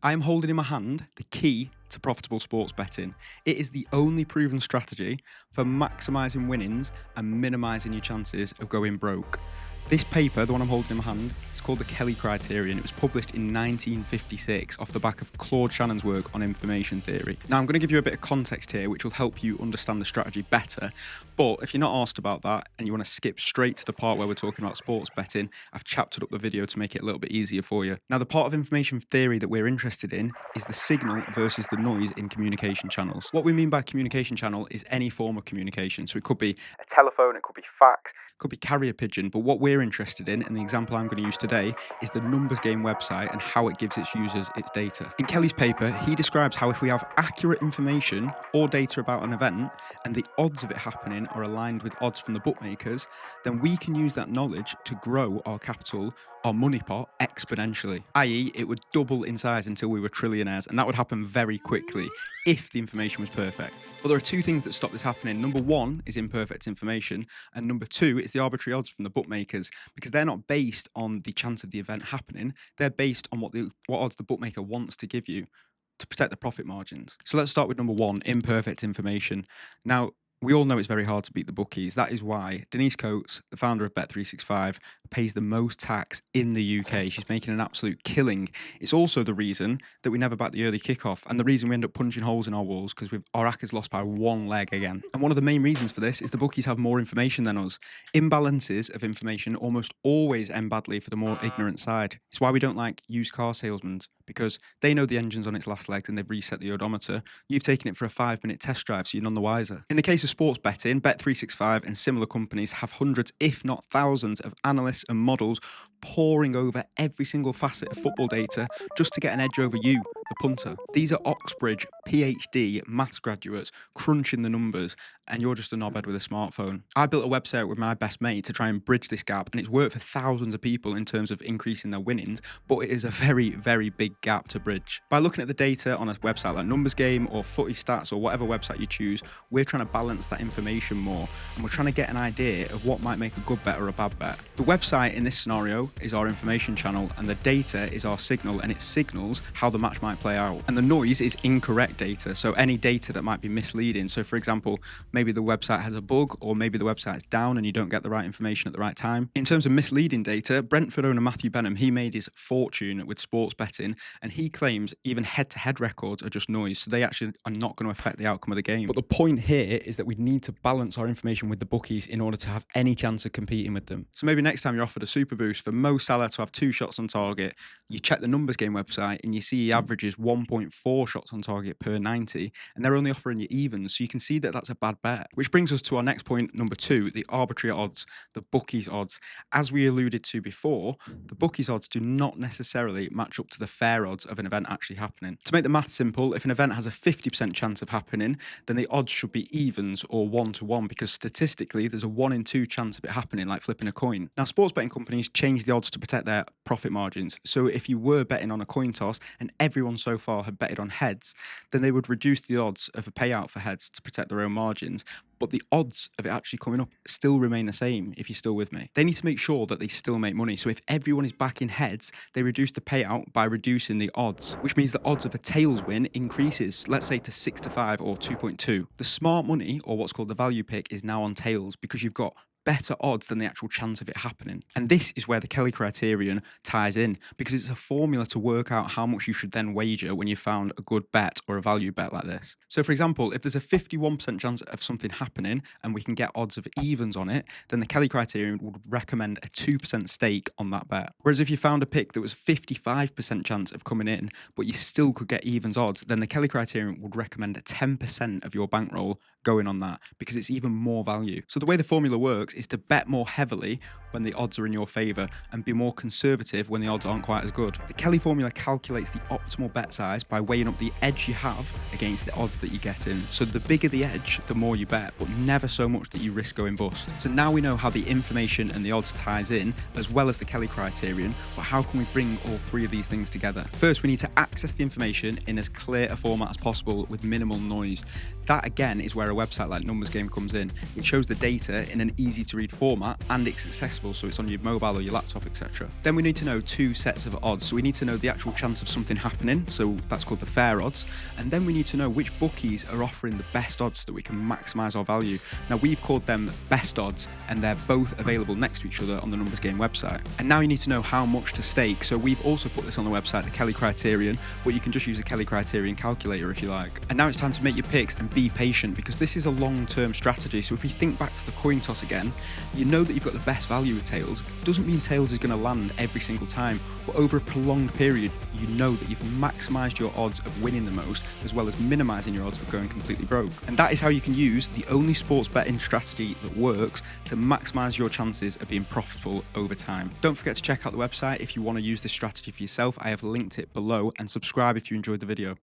I am holding in my hand the key to profitable sports betting. It is the only proven strategy for maximising winnings and minimising your chances of going broke. This paper, the one I'm holding in my hand, is called the Kelly Criterion. It was published in 1956 off the back of Claude Shannon's work on information theory. Now, I'm going to give you a bit of context here, which will help you understand the strategy better. But if you're not asked about that and you want to skip straight to the part where we're talking about sports betting, I've chaptered up the video to make it a little bit easier for you. Now, the part of information theory that we're interested in is the signal versus the noise in communication channels. What we mean by communication channel is any form of communication. So it could be a telephone, it could be fax, could be carrier pigeon, but what we're interested in, and the example I'm going to use today, is the numbers game website and how it gives its users its data. In Kelly's paper, he describes how if we have accurate information or data about an event and the odds of it happening are aligned with odds from the bookmakers, then we can use that knowledge to grow our capital, our money pot, exponentially, i.e. it would double in size until we were trillionaires, and that would happen very quickly if the information was perfect. But there are two things that stop this happening. Number one is imperfect information, and number two is the arbitrary odds from the bookmakers, because they're not based on the chance of the event happening, they're based on what odds the bookmaker wants to give you to protect the profit margins. So let's start with number one, imperfect information. Now, we all know it's very hard to beat the bookies. That is why Denise Coates, the founder of Bet365, pays the most tax in the UK. She's making an absolute killing. It's also the reason that we never back the early kickoff, and the reason we end up punching holes in our walls because our hackers lost by one leg again. And one of the main reasons for this is the bookies have more information than us. Imbalances of information almost always end badly for the more ignorant side. It's why we don't like used car salesmen, because they know the engine's on its last legs and they've reset the odometer. You've taken it for a 5-minute test drive, so you're none the wiser. In the case of sports betting, Bet365 and similar companies have hundreds, if not thousands, of analysts and models poring over every single facet of football data just to get an edge over you, the punter. These are Oxbridge, PhD, maths graduates crunching the numbers, and you're just a knobhead with a smartphone. I built a website with my best mate to try and bridge this gap, and it's worked for thousands of people in terms of increasing their winnings, but it is a very, very big gap to bridge. By looking at the data on a website like Numbers Game or Footy Stats or whatever website you choose, we're trying to balance that information more, and we're trying to get an idea of what might make a good bet or a bad bet. The website in this scenario is our information channel, and the data is our signal, and it signals how the match might play out. And the noise is incorrect data, so any data that might be misleading. So for example, maybe the website has a bug, or maybe the website's down and you don't get the right information at the right time. In terms of misleading data, Brentford owner Matthew Benham, he made his fortune with sports betting, and he claims even head-to-head records are just noise, so they actually are not going to affect the outcome of the game. But the point here is that we need to balance our information with the bookies in order to have any chance of competing with them. So maybe next time you're offered a super boost for Mo Salah to have 2 shots on target, you check the Numbers Game website and you see he averages 1.4 shots on target per 90, and they're only offering you evens, so you can see that that's a bad bet. Which brings us to our next point, number 2, the arbitrary odds, the bookies odds. As we alluded to before, the bookies odds do not necessarily match up to the fair odds of an event actually happening. To make the math simple, if an event has a 50% chance of happening, then the odds should be evens or 1-to-1, because statistically there's a 1 in 2 chance of it happening, like flipping a coin. Now, sports betting companies change the odds to protect their profit margins. So if you were betting on a coin toss and everyone so far had betted on heads, then they would reduce the odds of a payout for heads to protect their own margins. But the odds of it actually coming up still remain the same, if you're still with me. They need to make sure that they still make money. So if everyone is backing heads, they reduce the payout by reducing the odds, which means the odds of a tails win increases, let's say to 6-5 or 2.2. The smart money, or what's called the value pick, is now on tails because you've got better odds than the actual chance of it happening. And this is where the Kelly Criterion ties in, because it's a formula to work out how much you should then wager when you found a good bet or a value bet like this. So for example, if there's a 51% chance of something happening and we can get odds of evens on it, then the Kelly Criterion would recommend a 2% stake on that bet. Whereas if you found a pick that was 55% chance of coming in, but you still could get evens odds, then the Kelly Criterion would recommend a 10% of your bankroll going on that, because it's even more value. So the way the formula works is to bet more heavily when the odds are in your favor and be more conservative when the odds aren't quite as good. The Kelly formula calculates the optimal bet size by weighing up the edge you have against the odds that you get in. So the bigger the edge, the more you bet, but never so much that you risk going bust. So now we know how the information and the odds ties in, as well as the Kelly Criterion, but how can we bring all 3 of these things together? First, we need to access the information in as clear a format as possible with minimal noise. That again is where a website like Numbers Game comes in. It shows the data in an easy easy to read format and it's accessible, so it's on your mobile or your laptop, etc. Then we need to know two sets of odds. So we need to know the actual chance of something happening, so that's called the fair odds, and then we need to know which bookies are offering the best odds so that we can maximize our value. Now we've called them best odds, and they're both available next to each other on the Numbers Game website. And now you need to know how much to stake. So we've also put this on the website, the Kelly Criterion, but you can just use a Kelly Criterion calculator if you like. And now it's time to make your picks and be patient, because this is a long-term strategy. So if we think back to the coin toss again, you know that you've got the best value with tails. Doesn't mean tails is going to land every single time, but over a prolonged period, you know that you've maximized your odds of winning the most, as well as minimizing your odds of going completely broke. And that is how you can use the only sports betting strategy that works to maximize your chances of being profitable over time. Don't forget to check out the website if you want to use this strategy for yourself. I have linked it below, and subscribe if you enjoyed the video.